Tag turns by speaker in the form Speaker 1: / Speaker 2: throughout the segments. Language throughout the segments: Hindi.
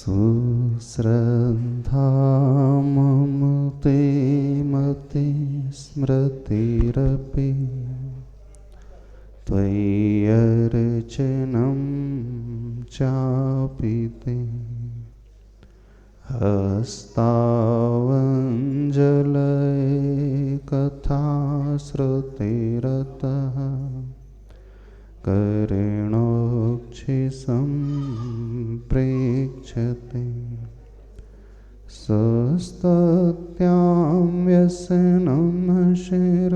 Speaker 1: सुश्रद्धा मम ते मति स्मृतिरपि त्वय्यर्चनं चापि ते हस्तावञ्जलये कथाश्रुतिरतः करेणोक्षिसम्प्रेक्ष्यते स्वस्तत्यां व्यसनं शिरोनतिपरं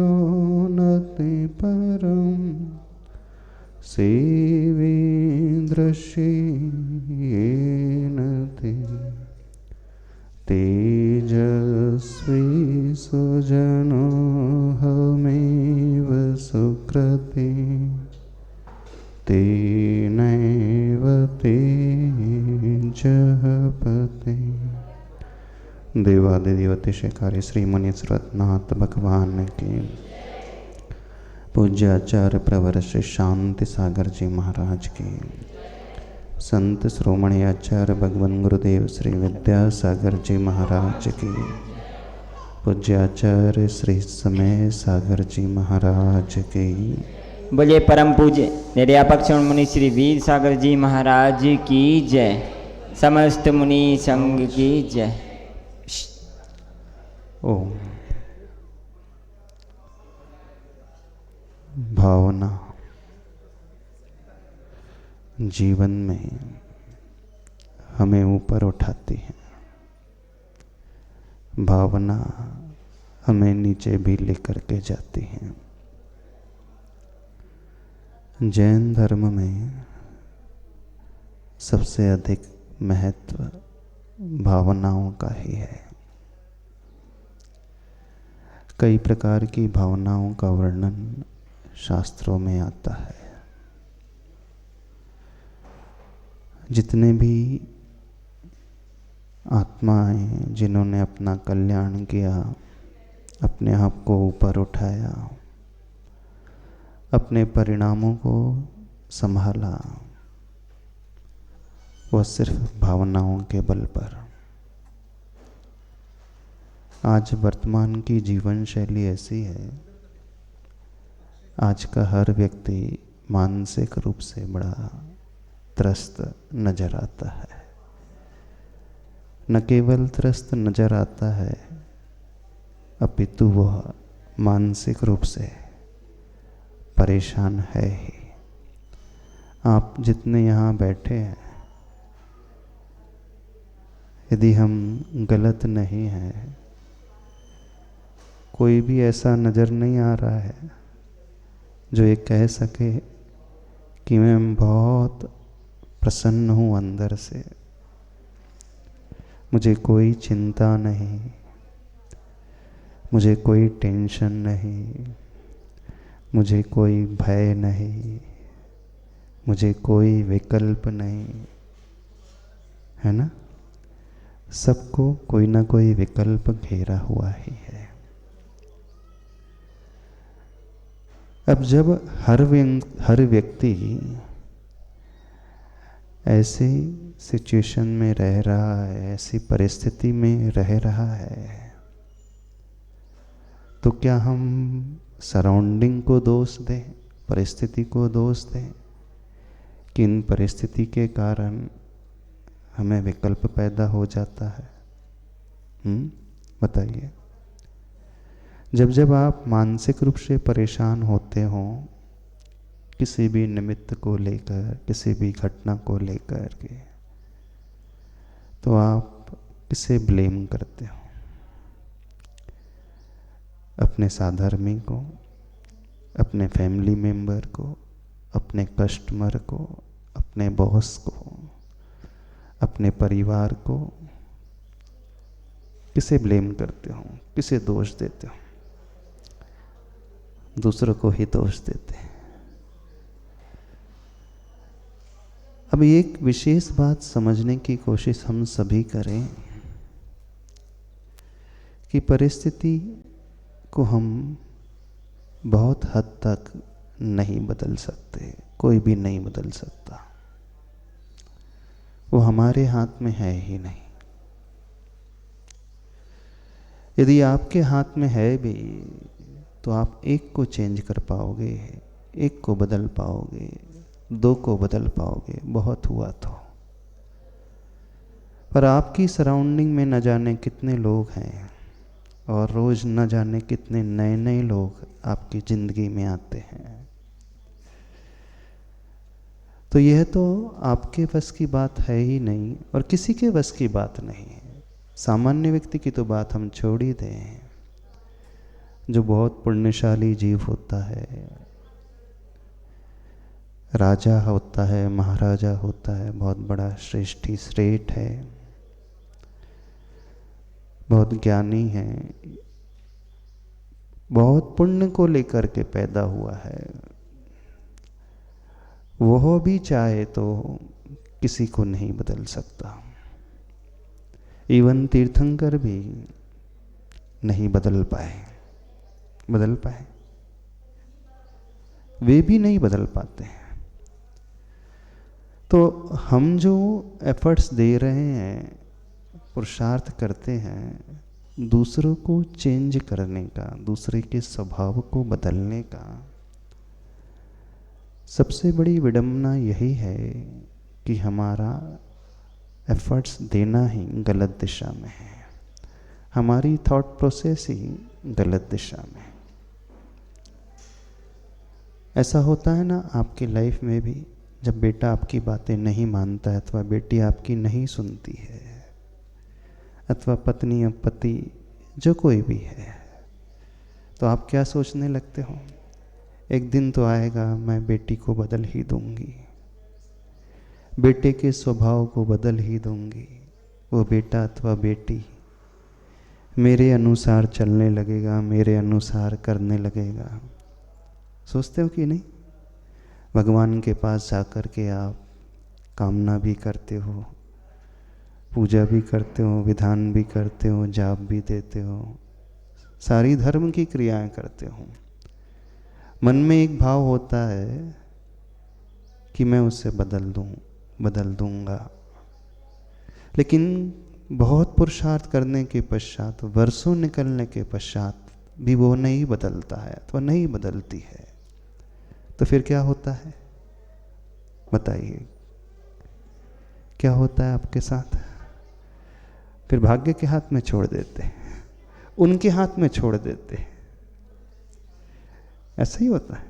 Speaker 1: सेवीदृश्येन ते तेजस्वी सुजनोऽहमेव सुकृते तेनैव तेजः पते। देवादिदेवतिशेखारी श्री मुनीश्वरनाथ भगवान की, पूज्य आचार्य प्रवर श्री शांति सागर जी महाराज की, संत श्रोमणी आचार्य भगवान गुरुदेव श्री विद्यासागर जी महाराज की, पूज्य आचार्य श्री समय सागर जी महाराज की।
Speaker 2: बोले परम पूज्य निर्यापक श्रवण मुनि श्री वीर सागर जी महाराज की जय। समस्त मुनि संघ की जय।
Speaker 1: ओम। भावना जीवन में हमें ऊपर उठाती है, भावना हमें नीचे भी लेकर के जाती है। जैन धर्म में सबसे अधिक महत्व भावनाओं का ही है। कई प्रकार की भावनाओं का वर्णन शास्त्रों में आता है। जितने भी आत्माएं जिन्होंने अपना कल्याण किया, अपने आप को ऊपर उठाया, अपने परिणामों को संभाला, वह सिर्फ भावनाओं के बल पर। आज वर्तमान की जीवन शैली ऐसी है, आज का हर व्यक्ति मानसिक रूप से बड़ा त्रस्त नजर आता है। न केवल त्रस्त नजर आता है, अपितु वह मानसिक रूप से परेशान है ही। आप जितने यहाँ बैठे हैं, यदि हम गलत नहीं हैं, कोई भी ऐसा नज़र नहीं आ रहा है जो ये कह सके कि मैं बहुत प्रसन्न हूँ अंदर से, मुझे कोई चिंता नहीं, मुझे कोई टेंशन नहीं, मुझे कोई भय नहीं, मुझे कोई विकल्प नहीं, है ना। सबको कोई ना कोई विकल्प घेरा हुआ ही है। अब जब हर व्यक्ति ऐसी सिचुएशन में रह रहा है, ऐसी परिस्थिति में रह रहा है, तो क्या हम सराउंडिंग को दोष दें, परिस्थिति को दोष दें कि इन परिस्थिति के कारण हमें विकल्प पैदा हो जाता है? बताइए। जब आप मानसिक रूप से परेशान होते हो, किसी भी निमित्त को लेकर, किसी भी घटना को लेकर के, तो आप किसे ब्लेम करते हो? अपने साधर्मी को, अपने फैमिली मेंबर को, अपने कस्टमर को, अपने बॉस को, अपने परिवार को? किसे ब्लेम करते हो? किसे दोष देते हो? दूसरों को ही दोष देते हैं। अब एक विशेष बात समझने की कोशिश हम सभी करें कि परिस्थिति को हम बहुत हद तक नहीं बदल सकते, कोई भी नहीं बदल सकता। वो हमारे हाथ में है ही नहीं। यदि आपके हाथ में है भी तो आप एक को चेंज कर पाओगे, एक को बदल पाओगे, दो को बदल पाओगे, बहुत हुआ तो। पर आपकी सराउंडिंग में न जाने कितने लोग हैं और रोज़ न जाने कितने नए नए लोग आपकी ज़िंदगी में आते हैं। तो यह तो आपके बस की बात है ही नहीं और किसी के बस की बात नहीं है। सामान्य व्यक्ति की तो बात हम छोड़ ही दें। जो बहुत पुण्यशाली जीव होता है, राजा होता है, महाराजा होता है, बहुत बड़ा श्रेष्ठी श्रेष्ठ है, बहुत ज्ञानी है, बहुत पुण्य को लेकर के पैदा हुआ है, वह भी चाहे तो किसी को नहीं बदल सकता। इवन तीर्थंकर भी नहीं बदल पाए। वे भी नहीं बदल पाते हैं। तो हम जो एफर्ट्स दे रहे हैं, पुरुषार्थ करते हैं दूसरों को चेंज करने का, दूसरे के स्वभाव को बदलने का, सबसे बड़ी विडंबना यही है कि हमारा एफर्ट्स देना ही गलत दिशा में है, हमारी थॉट प्रोसेस ही गलत दिशा में। ऐसा होता है ना आपकी लाइफ में भी, जब बेटा आपकी बातें नहीं मानता है अथवा बेटी आपकी नहीं सुनती है, अथवा पत्नी या पति जो कोई भी है, तो आप क्या सोचने लगते हो? एक दिन तो आएगा मैं बेटी को बदल ही दूंगी, बेटे के स्वभाव को बदल ही दूंगी, वो बेटा अथवा बेटी मेरे अनुसार चलने लगेगा, मेरे अनुसार करने लगेगा। सोचते हो कि नहीं? भगवान के पास जाकर के आप कामना भी करते हो, पूजा भी करते हो, विधान भी करते हो, जाप भी देते हो, सारी धर्म की क्रियाएं करते हो। मन में एक भाव होता है कि मैं उसे बदल दूंगा, लेकिन बहुत पुरुषार्थ करने के पश्चात, वर्षों निकलने के पश्चात भी वो नहीं बदलता है अथवा नहीं बदलती है। तो फिर क्या होता है बताइए, क्या होता है आपके साथ? फिर भाग्य के हाथ में छोड़ देते, उनके हाथ में छोड़ देते। ऐसा ही होता है।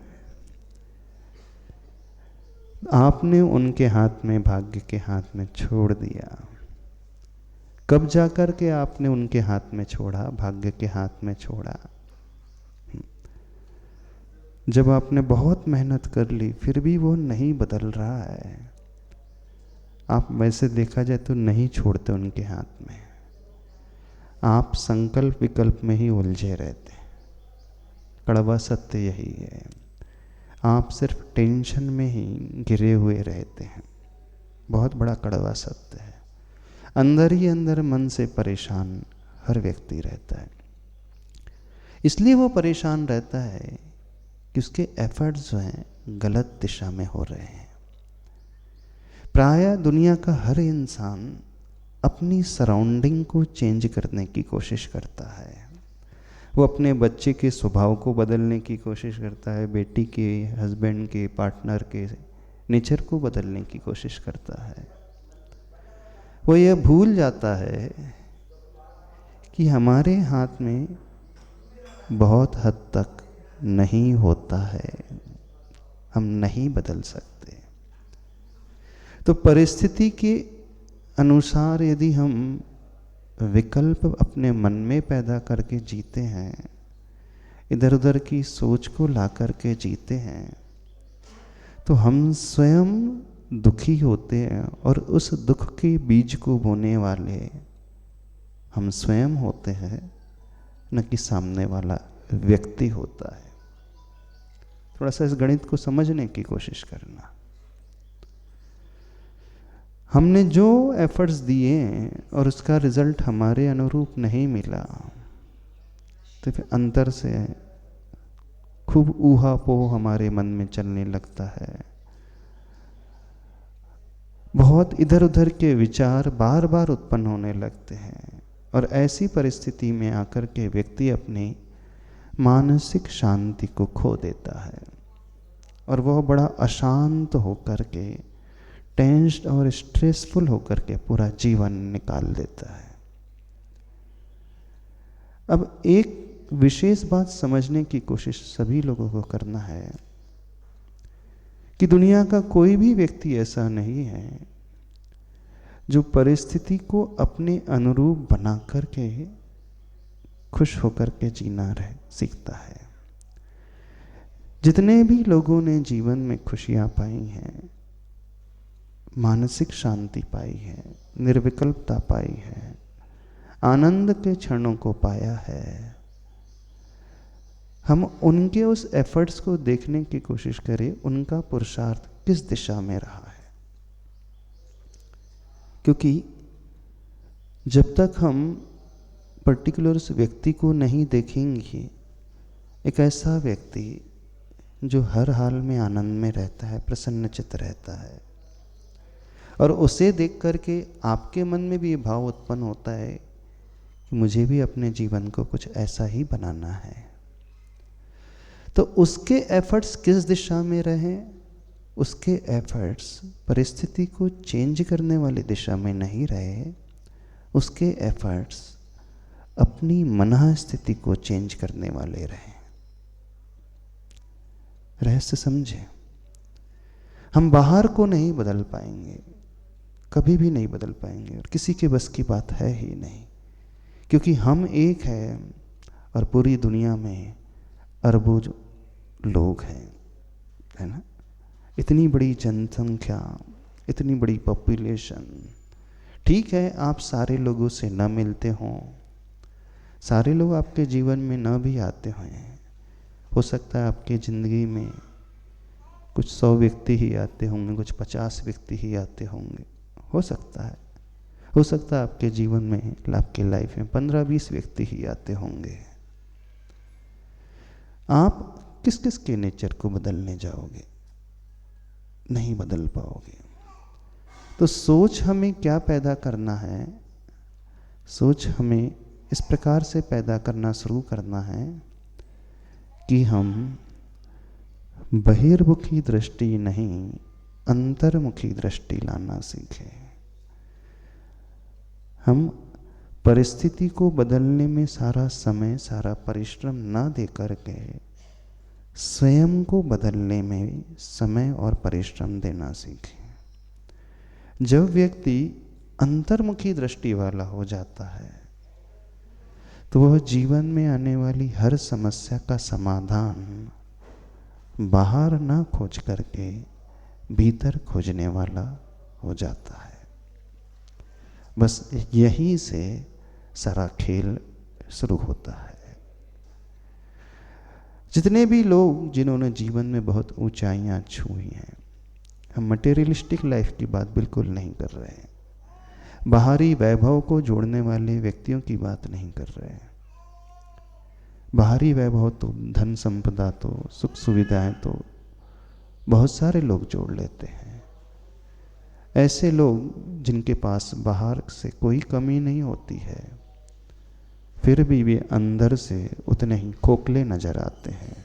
Speaker 1: आपने उनके हाथ में, भाग्य के हाथ में छोड़ दिया। कब जाकर के आपने उनके हाथ में छोड़ा, भाग्य के हाथ में छोड़ा? जब आपने बहुत मेहनत कर ली फिर भी वो नहीं बदल रहा है। आप वैसे देखा जाए तो नहीं छोड़ते उनके हाथ में, आप संकल्प विकल्प में ही उलझे रहते। कड़वा सत्य यही है, आप सिर्फ टेंशन में ही घिरे हुए रहते हैं। बहुत बड़ा कड़वा सत्य है। अंदर ही अंदर मन से परेशान हर व्यक्ति रहता है। इसलिए वो परेशान रहता है कि उसके एफर्ट्स जो हैं गलत दिशा में हो रहे हैं। प्रायः दुनिया का हर इंसान अपनी सराउंडिंग को चेंज करने की कोशिश करता है। वो अपने बच्चे के स्वभाव को बदलने की कोशिश करता है, बेटी के, हस्बैंड के, पार्टनर के नेचर को बदलने की कोशिश करता है। वो यह भूल जाता है कि हमारे हाथ में बहुत हद तक नहीं होता है, हम नहीं बदल सकते। तो परिस्थिति के अनुसार यदि हम विकल्प अपने मन में पैदा करके जीते हैं, इधर उधर की सोच को ला करके जीते हैं, तो हम स्वयं दुखी होते हैं और उस दुख के बीज को बोने वाले हम स्वयं होते हैं, न कि सामने वाला व्यक्ति होता है। थोड़ा सा इस गणित को समझने की कोशिश करना। हमने जो एफर्ट्स दिए और उसका रिजल्ट हमारे अनुरूप नहीं मिला, तो फिर अंतर से खूब ऊहापोह हमारे मन में चलने लगता है। बहुत इधर उधर के विचार बार बार उत्पन्न होने लगते हैं और ऐसी परिस्थिति में आकर के व्यक्ति अपनी मानसिक शांति को खो देता है और वह बड़ा अशांत होकर के, टेंस्ड और स्ट्रेसफुल होकर के पूरा जीवन निकाल देता है। अब एक विशेष बात समझने की कोशिश सभी लोगों को करना है कि दुनिया का कोई भी व्यक्ति ऐसा नहीं है जो परिस्थिति को अपने अनुरूप बना करके खुश होकर के जीना सीखता है। जितने भी लोगों ने जीवन में खुशियां पाई हैं, मानसिक शांति पाई है, निर्विकल्पता पाई है, आनंद के क्षणों को पाया है, हम उनके उस एफर्ट्स को देखने की कोशिश करें, उनका पुरुषार्थ किस दिशा में रहा है। क्योंकि जब तक हम पर्टिकुलर उस व्यक्ति को नहीं देखेंगे, एक ऐसा व्यक्ति जो हर हाल में आनंद में रहता है, प्रसन्नचित्त रहता है, और उसे देख करके आपके मन में भी ये भाव उत्पन्न होता है कि मुझे भी अपने जीवन को कुछ ऐसा ही बनाना है, तो उसके एफर्ट्स किस दिशा में रहें? उसके एफर्ट्स परिस्थिति को चेंज करने वाली दिशा में नहीं रहे, उसके एफर्ट्स अपनी मन स्थिति को चेंज करने वाले रहे। रहस्य समझे, हम बाहर को नहीं बदल पाएंगे, कभी भी नहीं बदल पाएंगे, और किसी के बस की बात है ही नहीं, क्योंकि हम एक है और पूरी दुनिया में अरबों लोग हैं, है ना। इतनी बड़ी जनसंख्या, इतनी बड़ी पॉपुलेशन। ठीक है, आप सारे लोगों से न मिलते हों, सारे लोग आपके जीवन में न भी आते हों, हो सकता है आपकी ज़िंदगी में कुछ 100 व्यक्ति ही आते होंगे, कुछ 50 व्यक्ति ही आते होंगे, हो सकता है आपके जीवन में, आपके लाइफ में 15-20 व्यक्ति ही आते होंगे। आप किस किस के नेचर को बदलने जाओगे? नहीं बदल पाओगे। तो सोच हमें क्या पैदा करना है? सोच हमें इस प्रकार से पैदा करना शुरू करना है कि हम बहिर्मुखी दृष्टि नहीं, अंतर्मुखी दृष्टि लाना सीखें। हम परिस्थिति को बदलने में सारा समय, सारा परिश्रम ना दे करके स्वयं को बदलने में समय और परिश्रम देना सीखें। जब व्यक्ति अंतर्मुखी दृष्टि वाला हो जाता है तो वह जीवन में आने वाली हर समस्या का समाधान बाहर ना खोज करके भीतर खोजने वाला हो जाता है। बस यहीं से सारा खेल शुरू होता है। जितने भी लोग जिन्होंने जीवन में बहुत ऊंचाइयां छुई हैं, हम मटेरियलिस्टिक लाइफ की बात बिल्कुल नहीं कर रहे हैं, बाहरी वैभव को जोड़ने वाले व्यक्तियों की बात नहीं कर रहे हैं। बाहरी वैभव तो, धन संपदा तो, सुख सुविधाएं तो बहुत सारे लोग जोड़ लेते हैं। ऐसे लोग जिनके पास बाहर से कोई कमी नहीं होती है, फिर भी वे अंदर से उतने ही खोखले नजर आते हैं।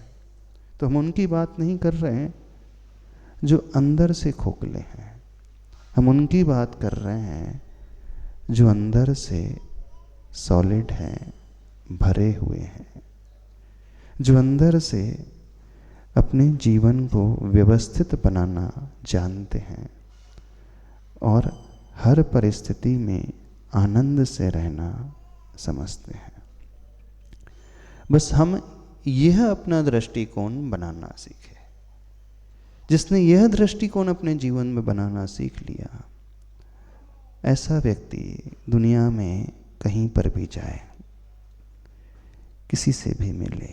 Speaker 1: तो हम उनकी बात नहीं कर रहे हैं जो अंदर से खोखले हैं, हम उनकी बात कर रहे हैं जो अंदर से सॉलिड हैं, भरे हुए हैं, जो अंदर से अपने जीवन को व्यवस्थित बनाना जानते हैं और हर परिस्थिति में आनंद से रहना समझते हैं। बस हम यह अपना दृष्टिकोण बनाना सीखे। जिसने यह दृष्टिकोण अपने जीवन में बनाना सीख लिया, ऐसा व्यक्ति दुनिया में कहीं पर भी जाए, किसी से भी मिले,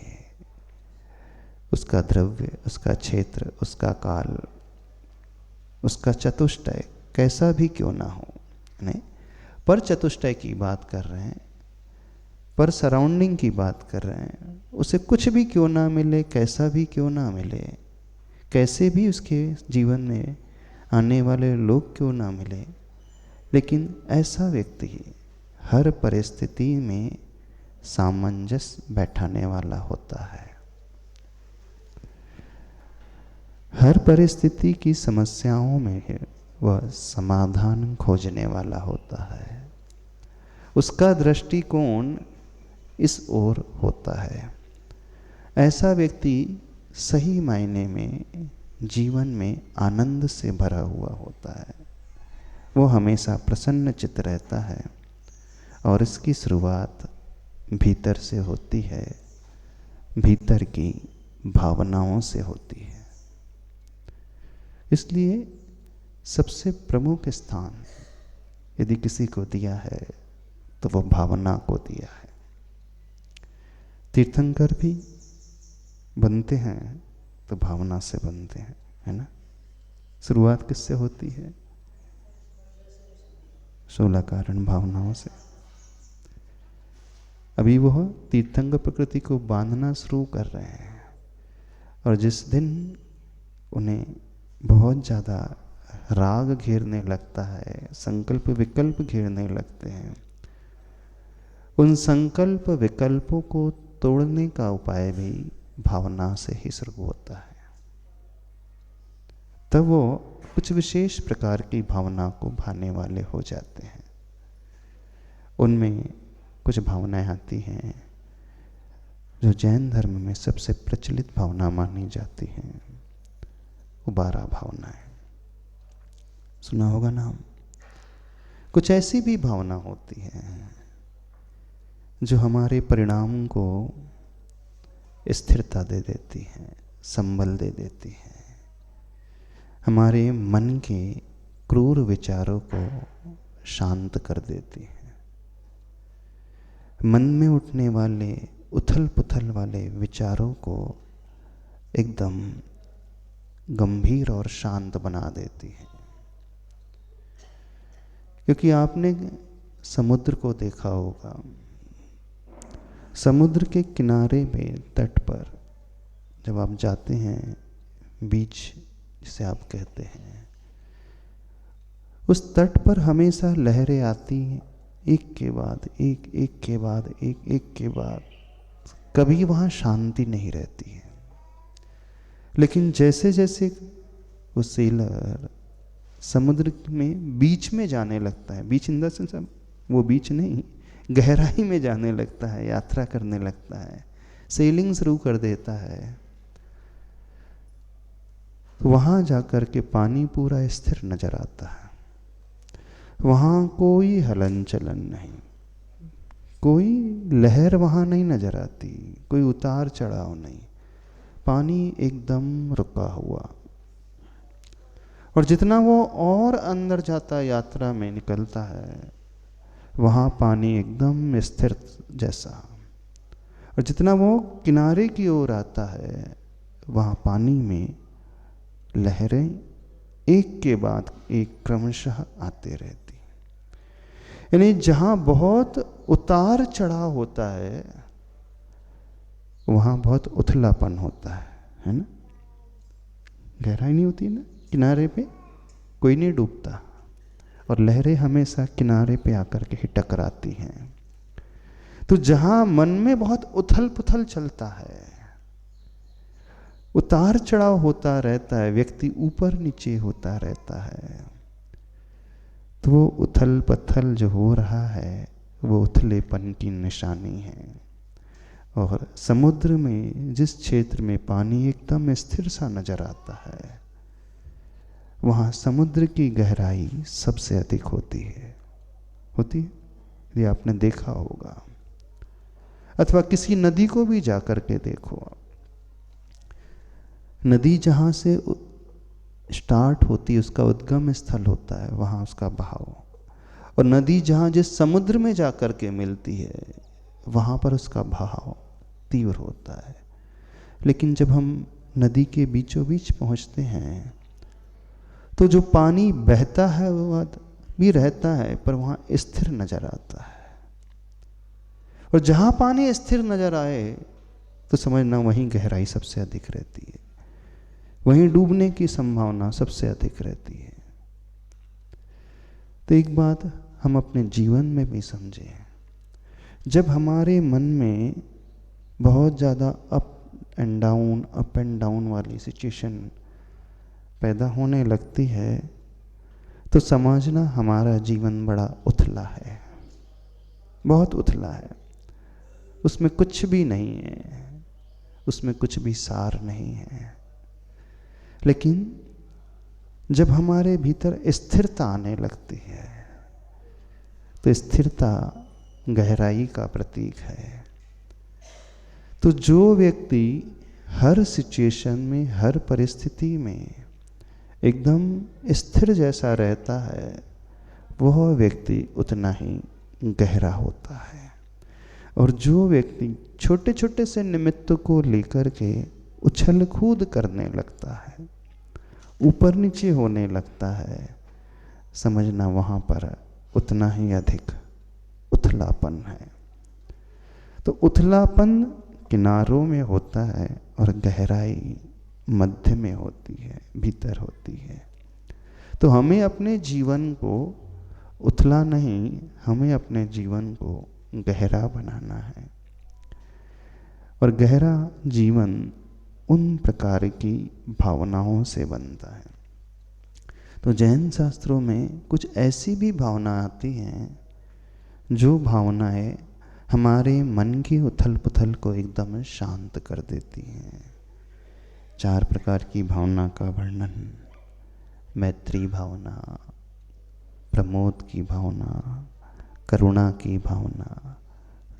Speaker 1: उसका द्रव्य, उसका क्षेत्र, उसका काल, उसका चतुष्टय कैसा भी क्यों ना हो, नहीं पर चतुष्टय की बात कर रहे हैं, पर सराउंडिंग की बात कर रहे हैं, उसे कुछ भी क्यों ना मिले, कैसा भी क्यों ना मिले, कैसे भी उसके जीवन में आने वाले लोग क्यों ना मिले, लेकिन ऐसा व्यक्ति हर परिस्थिति में सामंजस्य बैठाने वाला होता है। हर परिस्थिति की समस्याओं में वह समाधान खोजने वाला होता है। उसका दृष्टिकोण इस ओर होता है। ऐसा व्यक्ति सही मायने में जीवन में आनंद से भरा हुआ होता है। वो हमेशा प्रसन्न चित्त रहता है और इसकी शुरुआत भीतर से होती है, भीतर की भावनाओं से होती है। इसलिए सबसे प्रमुख स्थान यदि किसी को दिया है तो वह भावना को दिया है। तीर्थंकर भी बनते हैं तो भावना से बनते हैं, है ना। शुरुआत किससे होती है? 16 कारण भावनाओं से। अभी वह तीर्थंकर प्रकृति को बांधना शुरू कर रहे हैं और जिस दिन उन्हें बहुत ज़्यादा राग घेरने लगता है, संकल्प विकल्प घेरने लगते हैं, उन संकल्प विकल्पों को तोड़ने का उपाय भी भावना से ही शुरू होता है। तब वो कुछ विशेष प्रकार की भावना को भाने वाले हो जाते हैं। उनमें कुछ भावनाएं आती हैं जो जैन धर्म में सबसे प्रचलित भावना मानी जाती हैं, उबारा भावनाएं। सुना होगा नाम। कुछ ऐसी भी भावना होती है जो हमारे परिणाम को स्थिरता दे देती है, संबल दे देती है, हमारे मन के क्रूर विचारों को शांत कर देती है। मन में उठने वाले उथल पुथल वाले विचारों को एकदम गंभीर और शांत बना देती है। क्योंकि आपने समुद्र को देखा होगा, समुद्र के किनारे पे तट पर जब आप जाते हैं, बीच जिसे आप कहते हैं, उस तट पर हमेशा लहरें आती हैं, एक के बाद एक, एक के बाद एक, एक के बाद। कभी वहाँ शांति नहीं रहती है। लेकिन जैसे जैसे वो सेलर समुद्र में बीच में जाने लगता है, बीच इन द सेंस वो बीच नहीं, गहराई में जाने लगता है, यात्रा करने लगता है, सेलिंग शुरू कर देता है, वहां जाकर के पानी पूरा स्थिर नजर आता है। वहां कोई हलन चलन नहीं, कोई लहर वहां नहीं नजर आती, कोई उतार चढ़ाव नहीं, पानी एकदम रुका हुआ। और जितना वो और अंदर जाता है, यात्रा में निकलता है, वहाँ पानी एकदम स्थिर जैसा। और जितना वो किनारे की ओर आता है, वहाँ पानी में लहरें एक के बाद एक क्रमशः आते रहती। यानी जहाँ बहुत उतार चढ़ाव होता है, वहाँ बहुत उथलापन होता है ना। गहराई नहीं होती ना, किनारे पे कोई नहीं डूबता, और लहरें हमेशा किनारे पे आकर के ही टकराती हैं। तो जहां मन में बहुत उथल पुथल चलता है, उतार चढ़ाव होता रहता है, व्यक्ति ऊपर नीचे होता रहता है, तो वो उथल पथल जो हो रहा है वो उथलेपन की निशानी है। और समुद्र में जिस क्षेत्र में पानी एकदम स्थिर सा नजर आता है, वहाँ समुद्र की गहराई सबसे अधिक होती है। यदि आपने देखा होगा, अथवा किसी नदी को भी जाकर के देखो, नदी जहाँ से स्टार्ट होती है, उसका उद्गम स्थल होता है, वहाँ उसका बहाव, और नदी जहाँ जिस समुद्र में जाकर के मिलती है, वहाँ पर उसका बहाव तीव्र होता है। लेकिन जब हम नदी के बीचों बीच पहुँचते हैं, तो जो पानी बहता है वो भी रहता है, पर वहाँ स्थिर नजर आता है। और जहाँ पानी स्थिर नजर आए तो समझना वहीं गहराई सबसे अधिक रहती है, वहीं डूबने की संभावना सबसे अधिक रहती है। तो एक बात हम अपने जीवन में भी समझें, जब हमारे मन में बहुत ज़्यादा अप एंड डाउन वाली सिचुएशन पैदा होने लगती है, तो समझना हमारा जीवन बड़ा उथला है, बहुत उथला है। उसमें कुछ भी नहीं है, उसमें कुछ भी सार नहीं है। लेकिन जब हमारे भीतर स्थिरता आने लगती है, तो स्थिरता गहराई का प्रतीक है। तो जो व्यक्ति हर सिचुएशन में, हर परिस्थिति में एकदम स्थिर जैसा रहता है, वह व्यक्ति उतना ही गहरा होता है। और जो व्यक्ति छोटे छोटे से निमित्त को लेकर के उछल कूद करने लगता है, ऊपर नीचे होने लगता है, समझना वहाँ पर उतना ही अधिक उथलापन है। तो उथलापन किनारों में होता है और गहराई मध्य में होती है, भीतर होती है। तो हमें अपने जीवन को उथला नहीं, हमें अपने जीवन को गहरा बनाना है। और गहरा जीवन उन प्रकार की भावनाओं से बनता है। तो जैन शास्त्रों में कुछ ऐसी भी भावना आती हैं, जो भावनाएं हमारे मन की उथल पुथल को एकदम शांत कर देती हैं। 4 प्रकार की भावना का वर्णन: मैत्री भावना, प्रमोद की भावना, करुणा की भावना,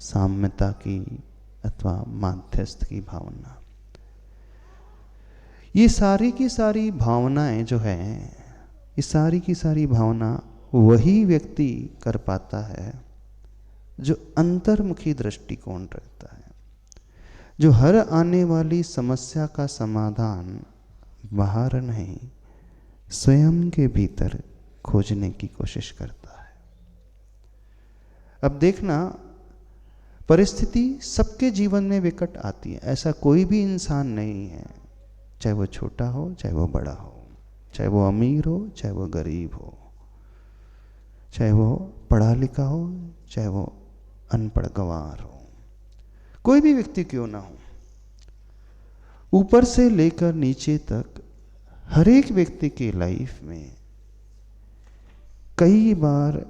Speaker 1: साम्यता की अथवा माध्यस्थ की भावना। ये सारी की सारी भावनाएं जो हैं, ये सारी की सारी भावना वही व्यक्ति कर पाता है जो अंतर्मुखी दृष्टिकोण रखता है, जो हर आने वाली समस्या का समाधान बाहर नहीं, स्वयं के भीतर खोजने की कोशिश करता है। अब देखना, परिस्थिति सबके जीवन में विकट आती है। ऐसा कोई भी इंसान नहीं है, चाहे वो छोटा हो चाहे वो बड़ा हो, चाहे वो अमीर हो चाहे वो गरीब हो, चाहे वो पढ़ा लिखा हो चाहे वो अनपढ़ गंवार हो, कोई भी व्यक्ति क्यों ना हो, ऊपर से लेकर नीचे तक हर एक व्यक्ति की लाइफ में कई बार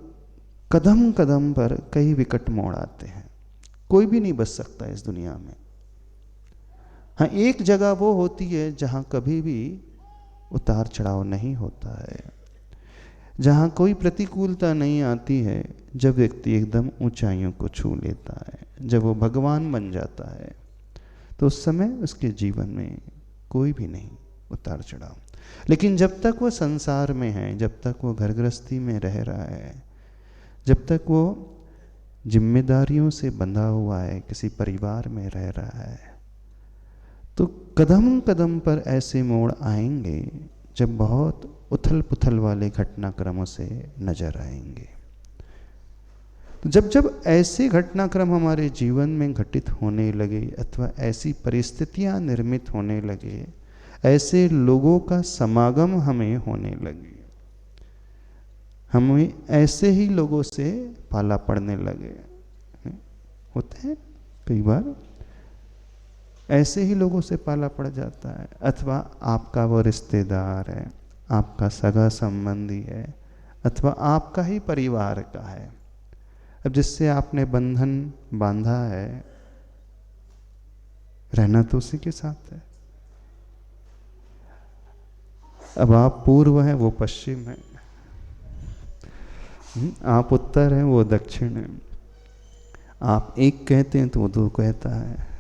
Speaker 1: कदम कदम पर कई विकट मोड़ आते हैं। कोई भी नहीं बच सकता इस दुनिया में। हाँ, एक जगह वो होती है जहाँ कभी भी उतार चढ़ाव नहीं होता है, जहाँ कोई प्रतिकूलता नहीं आती है, जब व्यक्ति एकदम ऊंचाइयों को छू लेता है, जब वो भगवान बन जाता है, तो उस समय उसके जीवन में कोई भी नहीं उतार चढ़ाव। लेकिन जब तक वो संसार में है, जब तक वो घर गृहस्थी में रह रहा है, जब तक वो जिम्मेदारियों से बंधा हुआ है, किसी परिवार में रह रहा है, तो कदम कदम पर ऐसे मोड़ आएंगे जब बहुत उथल पुथल वाले घटनाक्रमों से नजर आएंगे। तो जब जब ऐसे घटनाक्रम हमारे जीवन में घटित होने लगे अथवा ऐसी परिस्थितियां निर्मित होने लगे, ऐसे लोगों का समागम हमें होने लगे, हमें ऐसे ही लोगों से पाला पड़ने लगे। होते हैं कई बार, ऐसे ही लोगों से पाला पड़ जाता है। अथवा आपका वो रिश्तेदार है, आपका सगा संबंधी है, अथवा आपका ही परिवार का है, अब जिससे आपने बंधन बांधा है, रहना तो उसी के साथ है। अब आप पूर्व हैं, वो पश्चिम है, आप उत्तर हैं, वो दक्षिण है, आप एक कहते हैं तो वो दो कहता है,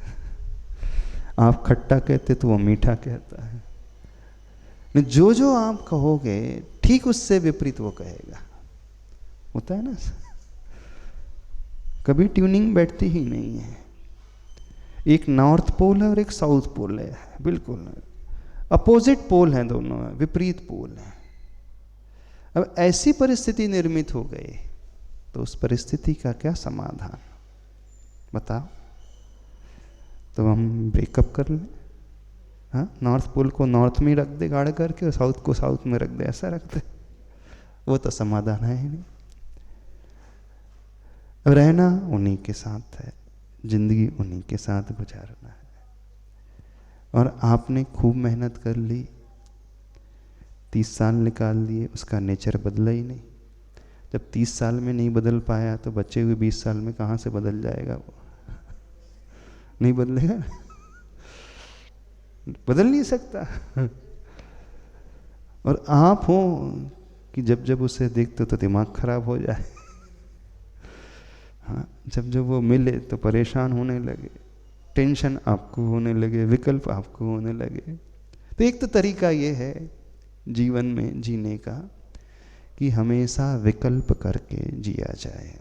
Speaker 1: आप खट्टा कहते तो वो मीठा कहता है। जो जो आप कहोगे ठीक उससे विपरीत वो कहेगा। होता है ना, कभी ट्यूनिंग बैठती ही नहीं है। एक नॉर्थ पोल है और एक साउथ पोल है, बिल्कुल अपोजिट पोल हैं, दोनों विपरीत पोल हैं। अब ऐसी परिस्थिति निर्मित हो गई तो उस परिस्थिति का क्या समाधान बताओ? तो हम ब्रेकअप कर लें? हाँ, नॉर्थ पोल को नॉर्थ में रख दे गाढ़ करके और साउथ को साउथ में रख दे, ऐसा रख दे? वो तो समाधान है ही नहीं। रहना उन्हीं के साथ है, जिंदगी उन्हीं के साथ गुजारना है। और आपने खूब मेहनत कर ली, 30 साल निकाल दिए, उसका नेचर बदला ही नहीं। जब 30 साल में नहीं बदल पाया तो बचे हुए 20 साल में कहाँ से बदल जाएगा वो? नहीं बदलेगा, बदल नहीं सकता। और आप हो कि जब जब उसे देखते तो दिमाग खराब हो जाए, हाँ, जब जब वो मिले तो परेशान होने लगे, टेंशन आपको होने लगे, विकल्प आपको होने लगे। तो एक तो तरीका ये है जीवन में जीने का कि हमेशा विकल्प करके जिया जाए।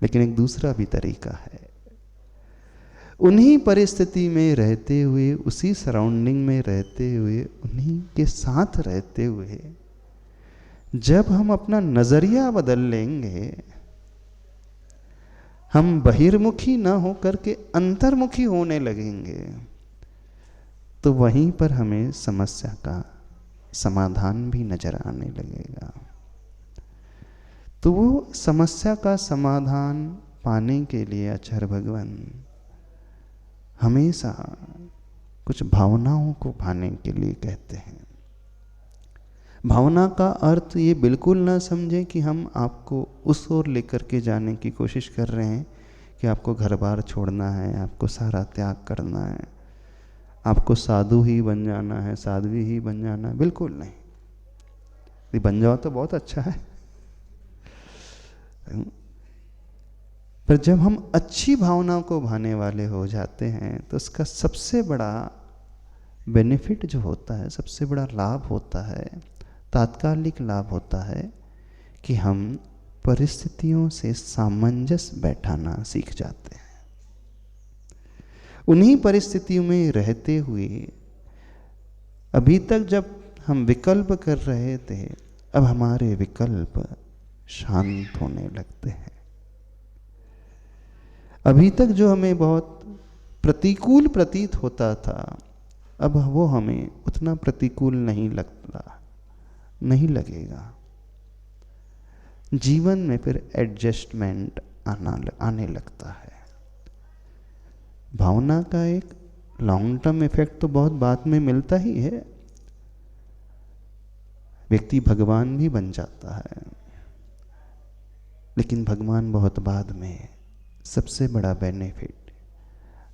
Speaker 1: लेकिन एक दूसरा भी तरीका है, उन्हीं परिस्थिति में रहते हुए, उसी सराउंडिंग में रहते हुए, उन्हीं के साथ रहते हुए जब हम अपना नजरिया बदल लेंगे, हम बहिर्मुखी ना होकर के अंतर्मुखी होने लगेंगे, तो वहीं पर हमें समस्या का समाधान भी नजर आने लगेगा। तो वो समस्या का समाधान पाने के लिए आचार्य भगवान हमेशा कुछ भावनाओं को पाने के लिए कहते हैं। भावना का अर्थ ये बिल्कुल ना समझें कि हम आपको उस ओर लेकर के जाने की कोशिश कर रहे हैं कि आपको घर बार छोड़ना है, आपको सारा त्याग करना है, आपको साधु ही बन जाना है, साध्वी ही बन जाना है। बिल्कुल नहीं। यदि बन जाओ तो बहुत अच्छा है, पर जब हम अच्छी भावना को भाने वाले हो जाते हैं तो उसका सबसे बड़ा बेनिफिट जो होता है, सबसे बड़ा लाभ होता है, तात्कालिक लाभ होता है कि हम परिस्थितियों से सामंजस्य बैठाना सीख जाते हैं। उन्हीं परिस्थितियों में रहते हुए अभी तक जब हम विकल्प कर रहे थे, अब हमारे विकल्प शांत होने लगते हैं। अभी तक जो हमें बहुत प्रतिकूल प्रतीत होता था, अब वो हमें उतना प्रतिकूल नहीं लगेगा। जीवन में फिर एडजस्टमेंट आने लगता है। भावना का एक लॉन्ग टर्म इफेक्ट तो बहुत बाद में मिलता ही है, व्यक्ति भगवान भी बन जाता है, लेकिन भगवान बहुत बाद में। सबसे बड़ा बेनिफिट,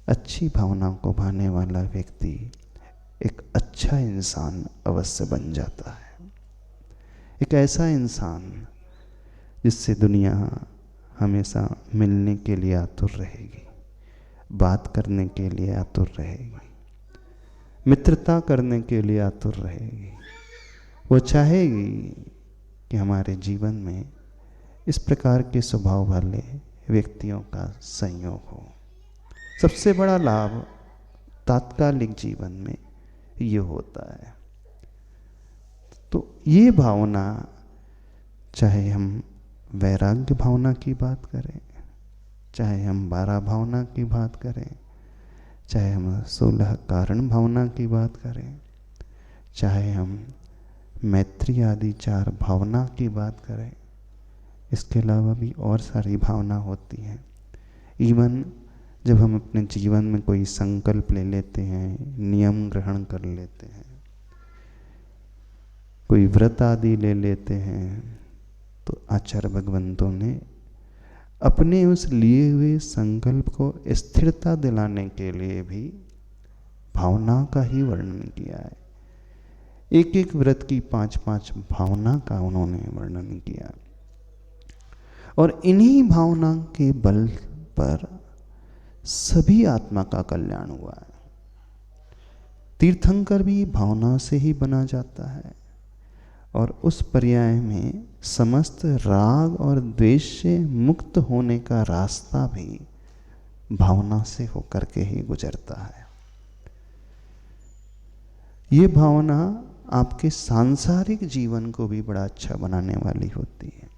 Speaker 1: अच्छी भावनाओं को भाने वाला व्यक्ति एक अच्छा इंसान अवश्य बन जाता है। एक ऐसा इंसान जिससे दुनिया हमेशा मिलने के लिए आतुर रहेगी, बात करने के लिए आतुर रहेगी, मित्रता करने के लिए आतुर रहेगी। वो चाहेगी कि हमारे जीवन में इस प्रकार के स्वभाव वाले व्यक्तियों का संयोग हो। सबसे बड़ा लाभ तात्कालिक जीवन में ये होता है। तो ये भावना, चाहे हम वैराग्य भावना की बात करें, चाहे हम 12 भावना की बात करें, चाहे हम 16 कारण भावना की बात करें, चाहे हम मैत्री आदि 4 भावना की बात करें, इसके अलावा भी और सारी भावना होती हैं। इवन जब हम अपने जीवन में कोई संकल्प ले लेते हैं, नियम ग्रहण कर लेते हैं, कोई व्रत आदि ले लेते हैं, तो आचार्य भगवंतों ने अपने उस लिए हुए संकल्प को स्थिरता दिलाने के लिए भी भावना का ही वर्णन किया है। एक एक व्रत की 5-5 भावना का उन्होंने वर्णन किया, और इन्हीं भावना के बल पर सभी आत्मा का कल्याण हुआ है। तीर्थंकर भी भावना से ही बना जाता है, और उस पर्याय में समस्त राग और द्वेष से मुक्त होने का रास्ता भी भावना से होकर के ही गुजरता है। ये भावना आपके सांसारिक जीवन को भी बड़ा अच्छा बनाने वाली होती है।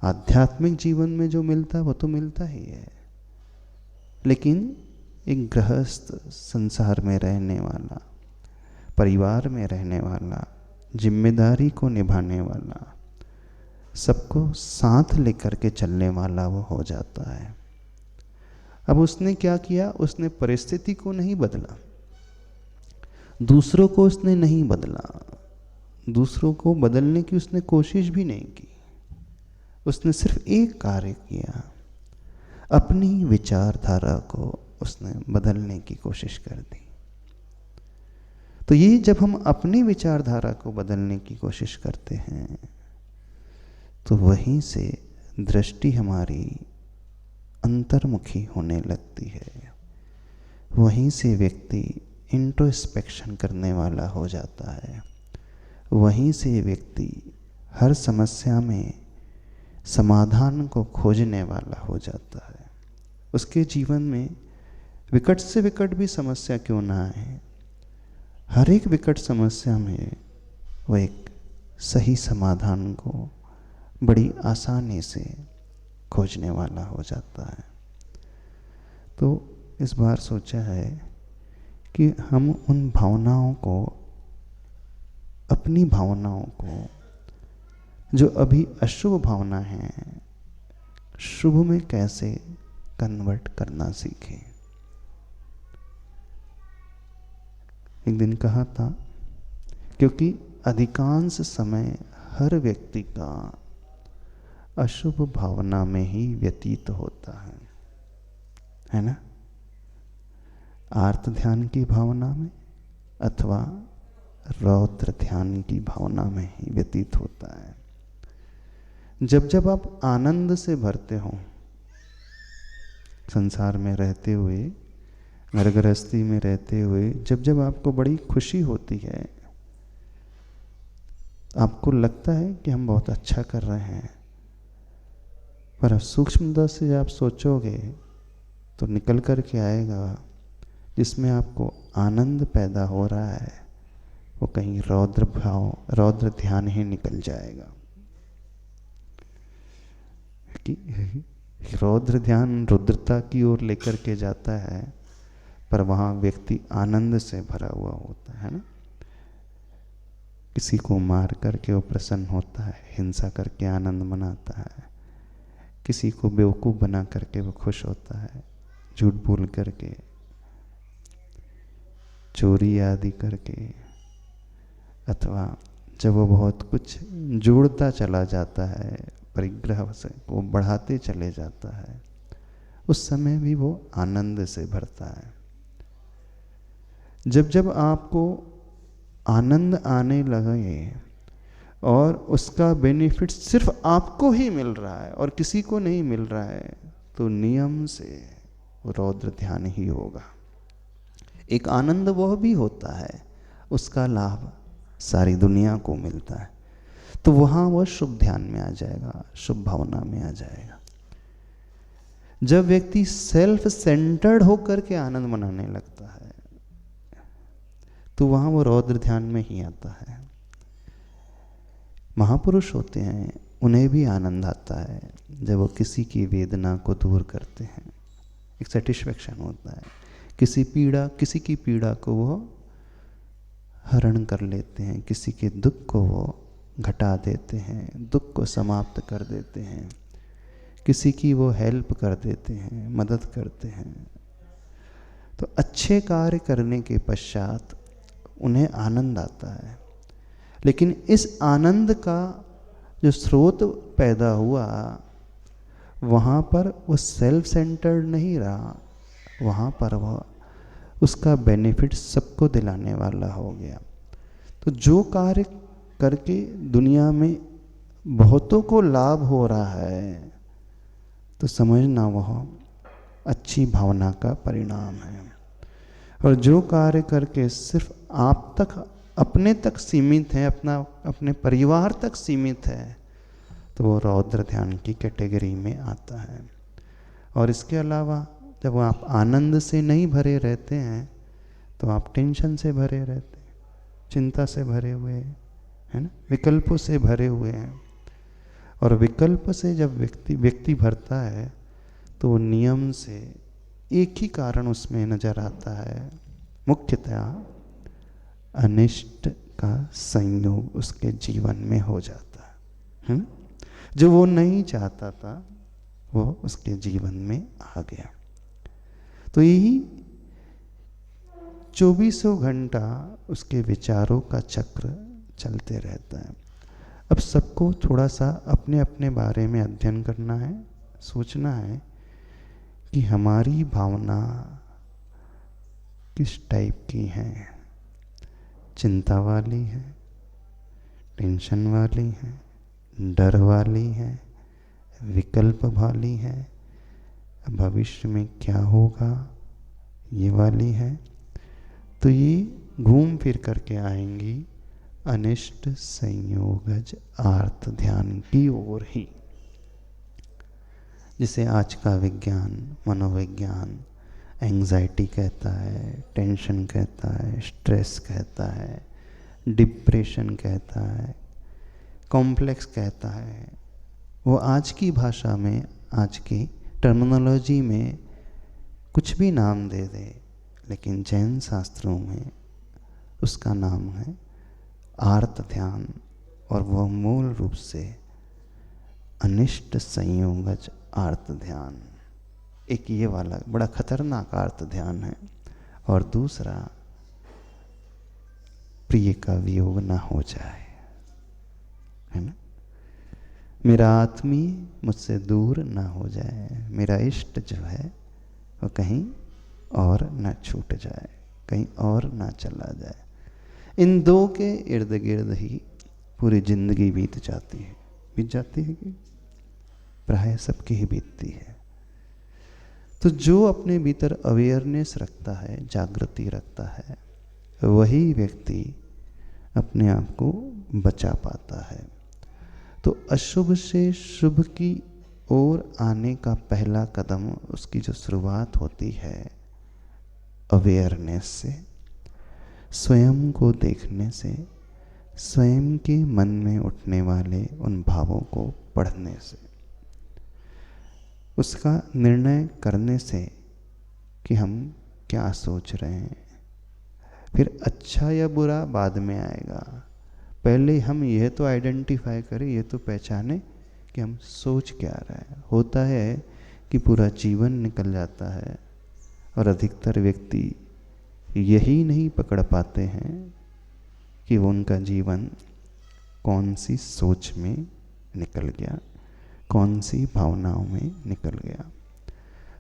Speaker 1: आध्यात्मिक जीवन में जो मिलता है वो तो मिलता ही है, लेकिन एक गृहस्थ, संसार में रहने वाला, परिवार में रहने वाला, जिम्मेदारी को निभाने वाला, सबको साथ लेकर के चलने वाला वो हो जाता है। अब उसने क्या किया, उसने परिस्थिति को नहीं बदला, दूसरों को उसने नहीं बदला, दूसरों को बदलने की उसने कोशिश भी नहीं की। उसने सिर्फ एक कार्य किया, अपनी विचारधारा को उसने बदलने की कोशिश कर दी। तो ये जब हम अपनी विचारधारा को बदलने की कोशिश करते हैं तो वहीं से दृष्टि हमारी अंतर्मुखी होने लगती है, वहीं से व्यक्ति इंट्रोस्पेक्शन करने वाला हो जाता है, वहीं से व्यक्ति हर समस्या में समाधान को खोजने वाला हो जाता है। उसके जीवन में विकट से विकट भी समस्या क्यों ना आए, हर एक विकट समस्या में वो एक सही समाधान को बड़ी आसानी से खोजने वाला हो जाता है। तो इस बार सोचा है कि हम उन भावनाओं को, अपनी भावनाओं को जो अभी अशुभ भावना है, शुभ में कैसे कन्वर्ट करना सीखें। एक दिन कहा था, क्योंकि अधिकांश समय हर व्यक्ति का अशुभ भावना में ही व्यतीत होता है ना, आर्त ध्यान की भावना में अथवा रौद्र ध्यान की भावना में ही व्यतीत होता है। जब जब आप आनंद से भरते हो, संसार में रहते हुए, घर गृहस्थी में रहते हुए, जब जब आपको बड़ी खुशी होती है, आपको लगता है कि हम बहुत अच्छा कर रहे हैं, पर सूक्ष्मता से आप सोचोगे तो निकल कर के आएगा जिसमें आपको आनंद पैदा हो रहा है वो कहीं रौद्र भाव, रौद्र ध्यान ही निकल जाएगा। कि रौद्र ध्यान रुद्रता की ओर लेकर के जाता है, पर वहाँ व्यक्ति आनंद से भरा हुआ होता है ना। किसी को मार करके वो प्रसन्न होता है, हिंसा करके आनंद मनाता है, किसी को बेवकूफ़ बना करके वो खुश होता है, झूठ बोल करके, चोरी आदि करके, अथवा जब वो बहुत कुछ जोड़ता चला जाता है, परिग्रह से वो बढ़ाते चले जाता है, उस समय भी वो आनंद से भरता है। जब जब आपको आनंद आने लगे और उसका बेनिफिट सिर्फ आपको ही मिल रहा है और किसी को नहीं मिल रहा है, तो नियम से रौद्र ध्यान ही होगा। एक आनंद वह भी होता है, उसका लाभ सारी दुनिया को मिलता है, तो वहाँ वह शुभ ध्यान में आ जाएगा, शुभ भावना में आ जाएगा। जब व्यक्ति सेल्फ सेंटर्ड होकर के आनंद मनाने लगता है तो वहाँ वो रौद्र ध्यान में ही आता है। महापुरुष होते हैं, उन्हें भी आनंद आता है जब वो किसी की वेदना को दूर करते हैं, एक सेटिस्फैक्शन होता है। किसी की पीड़ा को वो हरण कर लेते हैं, किसी के दुख को वो घटा देते हैं, दुख को समाप्त कर देते हैं, किसी की वो हेल्प कर देते हैं, मदद करते हैं। तो अच्छे कार्य करने के पश्चात उन्हें आनंद आता है, लेकिन इस आनंद का जो स्रोत पैदा हुआ वहाँ पर वो सेल्फ सेंटर्ड नहीं रहा, वहाँ पर वह उसका बेनिफिट सबको दिलाने वाला हो गया। तो जो कार्य करके दुनिया में बहुतों को लाभ हो रहा है, तो समझना वह अच्छी भावना का परिणाम है। और जो कार्य करके सिर्फ आप तक, अपने तक सीमित है, अपने परिवार तक सीमित है, तो वो रौद्र ध्यान की कैटेगरी में आता है। और इसके अलावा जब आप आनंद से नहीं भरे रहते हैं तो आप टेंशन से भरे रहते हैं, चिंता से भरे हुए हैं, है ना, विकल्पों से भरे हुए हैं। और विकल्प से जब व्यक्ति भरता है तो नियम से एक ही कारण उसमें नजर आता है, मुख्यतया अनिष्ट का संयोग उसके जीवन में हो जाता है। जो वो नहीं चाहता था वो उसके जीवन में आ गया। तो यही 24 घंटा उसके विचारों का चक्र चलते रहता है। अब सबको थोड़ा सा अपने अपने बारे में अध्ययन करना है, सोचना है कि हमारी भावना किस टाइप की है। चिंता वाली है, टेंशन वाली है, डर वाली है, विकल्प वाली है, भविष्य में क्या होगा ये वाली है। तो ये घूम फिर करके आएंगी अनिष्ट संयोगज आर्त ध्यान की ओर ही, जिसे आज का विज्ञान, मनोविज्ञान एंजाइटी कहता है, टेंशन कहता है, स्ट्रेस कहता है, डिप्रेशन कहता है, कॉम्प्लेक्स कहता है। वो आज की भाषा में, आज की टर्मिनोलॉजी में कुछ भी नाम दे दे, लेकिन जैन शास्त्रों में उसका नाम है आर्त ध्यान, और वह मूल रूप से अनिष्ट संयोगज आर्त ध्यान। एक ये वाला बड़ा खतरनाक आर्त ध्यान है, और दूसरा प्रिय का वियोग ना हो जाए, है ना। मेरा आत्मी मुझसे दूर ना हो जाए, मेरा इष्ट जो है वो कहीं और ना छूट जाए, कहीं और ना चला जाए। इन दो के इर्द गिर्द ही पूरी जिंदगी बीत जाती है। बीत जाती है कि प्राय सबकी ही बीतती है। तो जो अपने भीतर अवेयरनेस रखता है, जागृति रखता है, वही व्यक्ति अपने आप को बचा पाता है। तो अशुभ से शुभ की ओर आने का पहला कदम, उसकी जो शुरुआत होती है अवेयरनेस से, स्वयं को देखने से, स्वयं के मन में उठने वाले उन भावों को पढ़ने से, उसका निर्णय करने से कि हम क्या सोच रहे हैं। फिर अच्छा या बुरा बाद में आएगा, पहले हम यह तो आइडेंटिफाई करें, ये तो पहचाने कि हम सोच क्या रहे हैं। होता है कि पूरा जीवन निकल जाता है और अधिकतर व्यक्ति यही नहीं पकड़ पाते हैं कि वो उनका जीवन कौन सी सोच में निकल गया, कौन सी भावनाओं में निकल गया।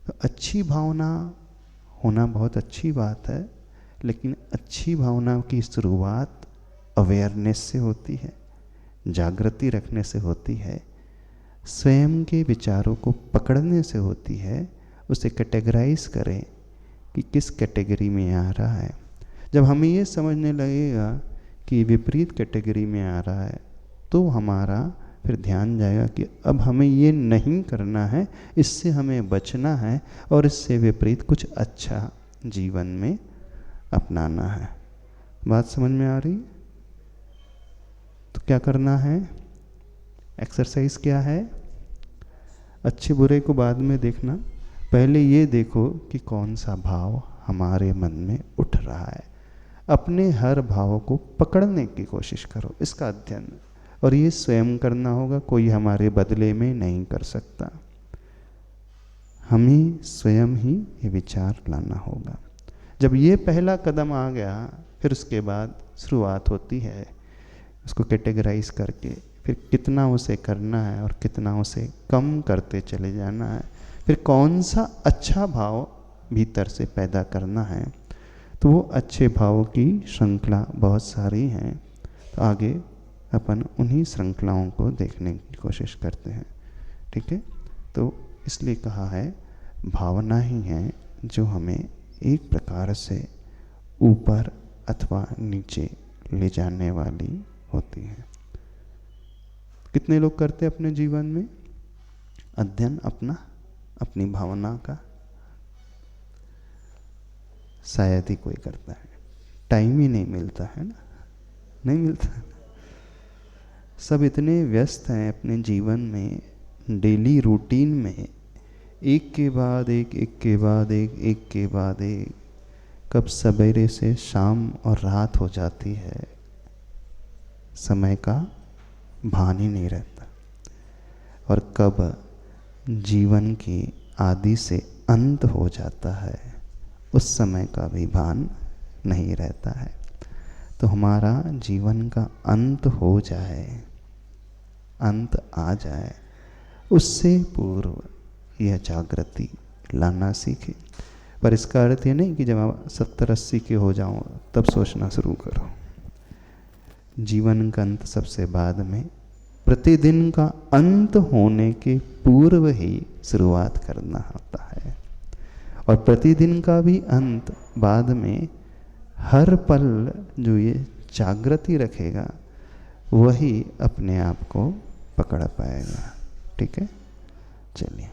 Speaker 1: तो अच्छी भावना होना बहुत अच्छी बात है, लेकिन अच्छी भावना की शुरुआत अवेयरनेस से होती है, जागृति रखने से होती है, स्वयं के विचारों को पकड़ने से होती है, उसे कैटेगराइज करें कि किस कैटेगरी में आ रहा है। जब हमें ये समझने लगेगा कि विपरीत कैटेगरी में आ रहा है, तो हमारा फिर ध्यान जाएगा कि अब हमें ये नहीं करना है, इससे हमें बचना है और इससे विपरीत कुछ अच्छा जीवन में अपनाना है। बात समझ में आ रही? तो क्या करना है? एक्सरसाइज क्या है? अच्छे बुरे को बाद में देखना, पहले ये देखो कि कौन सा भाव हमारे मन में उठ रहा है। अपने हर भाव को पकड़ने की कोशिश करो, इसका अध्ययन। और ये स्वयं करना होगा, कोई हमारे बदले में नहीं कर सकता। हमें स्वयं ही ये विचार लाना होगा। जब ये पहला कदम आ गया, फिर उसके बाद शुरुआत होती है उसको कैटेगराइज करके, फिर कितना उसे करना है और कितना उसे कम करते चले जाना है, फिर कौन सा अच्छा भाव भीतर से पैदा करना है। तो वो अच्छे भावों की श्रृंखला बहुत सारी हैं, तो आगे अपन उन्हीं श्रृंखलाओं को देखने की कोशिश करते हैं। ठीक है, तो इसलिए कहा है भावना ही है जो हमें एक प्रकार से ऊपर अथवा नीचे ले जाने वाली होती है। कितने लोग करते हैं अपने जीवन में अध्ययन अपनी भावना का? शायद ही कोई करता है, टाइम ही नहीं मिलता है ना, नहीं मिलता। सब इतने व्यस्त हैं अपने जीवन में, डेली रूटीन में, एक के बाद एक, एक के बाद एक, एक के बाद एक। कब सवेरे से शाम और रात हो जाती है, समय का भान ही नहीं रहता, और कब जीवन की आदि से अंत हो जाता है उस समय का भी भान नहीं रहता है। तो हमारा जीवन का अंत हो जाए, अंत आ जाए, उससे पूर्व यह जागृति लाना सीखे। पर इसका अर्थ ये नहीं कि जब आप 70-80 के हो जाओ तब सोचना शुरू करो। जीवन का अंत सबसे बाद में, प्रतिदिन का अंत होने के पूर्व ही शुरुआत करना होता है। और प्रतिदिन का भी अंत बाद में, हर पल जो ये जागृति रखेगा वही अपने आप को पकड़ पाएगा। ठीक है, चलिए।